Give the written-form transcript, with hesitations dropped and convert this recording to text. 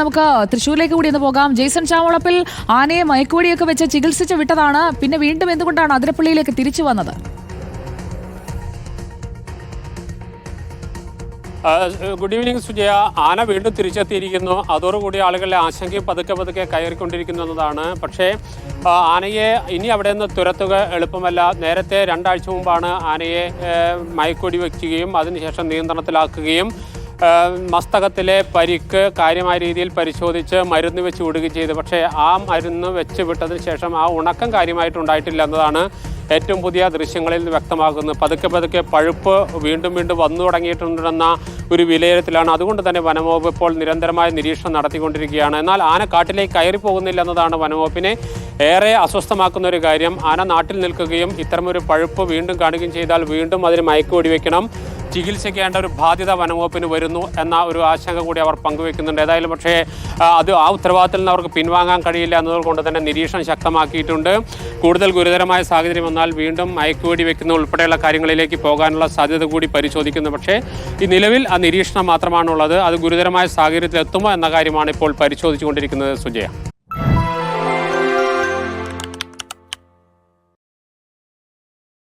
നമുക്ക് തൃശ്ശൂരിലേക്ക് കൂടി ഒന്ന് പോകാം. ജെയ്സൺ ചാവളപ്പിൽ ആനയെ മയക്കുവെടിയൊക്കെ വെച്ച് ചികിത്സിച്ച് വിട്ടതാണ്. പിന്നെ വീണ്ടും എന്തുകൊണ്ടാണ് അതിരപ്പള്ളിയിലേക്ക് തിരിച്ചു വന്നത്? Good evening Sujaya. ആന വീണ്ടും തിരിച്ചെത്തിയിരിക്കുന്നു. അതോടുകൂടി ആളുകളുടെ ആശങ്കയും പതുക്കെ കയറിക്കൊണ്ടിരിക്കുന്നു എന്നതാണ്. പക്ഷേ ആനയെ ഇനി അവിടെ നിന്ന് തുരത്തുക എളുപ്പമല്ല. നേരത്തെ 2 ആഴ്ച മുമ്പാണ് ആനയെ മയക്കുവെടി വയ്ക്കുകയും അതിനുശേഷം നിയന്ത്രണത്തിലാക്കുകയും മസ്തകത്തിലെ പരിക്ക് കാര്യമായ രീതിയിൽ പരിശോധിച്ച് മരുന്ന് വെച്ച് വിടുകയും ചെയ്തു. പക്ഷേ ആ മരുന്ന് വെച്ച് വിട്ടതിന് ശേഷം ആ ഉണക്കം കാര്യമായിട്ടുണ്ടായിട്ടില്ല എന്നതാണ് ഏറ്റവും പുതിയ ദൃശ്യങ്ങളിൽ നിന്ന് വ്യക്തമാകുന്നത്. പതുക്കെ പഴുപ്പ് വീണ്ടും വന്നു തുടങ്ങിയിട്ടുണ്ടെന്ന ഒരു വിലയിരുത്തലാണ്. അതുകൊണ്ട് തന്നെ വനംവകുപ്പ് ഇപ്പോൾ നിരന്തരമായ നിരീക്ഷണം നടത്തിക്കൊണ്ടിരിക്കുകയാണ്. എന്നാൽ ആന കാട്ടിലേക്ക് കയറി പോകുന്നില്ല എന്നതാണ് വനംവകുപ്പിനെ ഏറെ അസ്വസ്ഥമാക്കുന്ന ഒരു കാര്യം. ആന നാട്ടിൽ നിൽക്കുകയും ഇത്തരമൊരു പഴുപ്പ് വീണ്ടും കാണുകയും ചെയ്താൽ വീണ്ടും അതിന് മയക്കുവെടി വയ്ക്കണം, ചികിത്സിക്കേണ്ട ഒരു ബാധ്യത വനംവകുപ്പിന് വരുന്നു എന്ന ഒരു ആശങ്ക കൂടി അവർ പങ്കുവെക്കുന്നുണ്ട്. ഏതായാലും പക്ഷേ ആ ഉത്തരവാദിത്തത്തിൽ നിന്ന് അവർക്ക് പിൻവാങ്ങാൻ കഴിയില്ല എന്നതുകൊണ്ട് തന്നെ നിരീക്ഷണം ശക്തമാക്കിയിട്ടുണ്ട്. കൂടുതൽ ഗുരുതരമായ സാഹചര്യം വന്നാൽ വീണ്ടും മയക്കുവെടി വെക്കുന്ന ഉൾപ്പെടെയുള്ള കാര്യങ്ങളിലേക്ക് പോകാനുള്ള സാധ്യത കൂടി പരിശോധിക്കുന്നു. പക്ഷേ ഈ നിലവിൽ ആ നിരീക്ഷണം മാത്രമാണുള്ളത്. അത് ഗുരുതരമായ സാഹചര്യത്തിൽ എത്തുമോ എന്ന കാര്യമാണ് ഇപ്പോൾ പരിശോധിച്ചുകൊണ്ടിരിക്കുന്നത് സുജയ.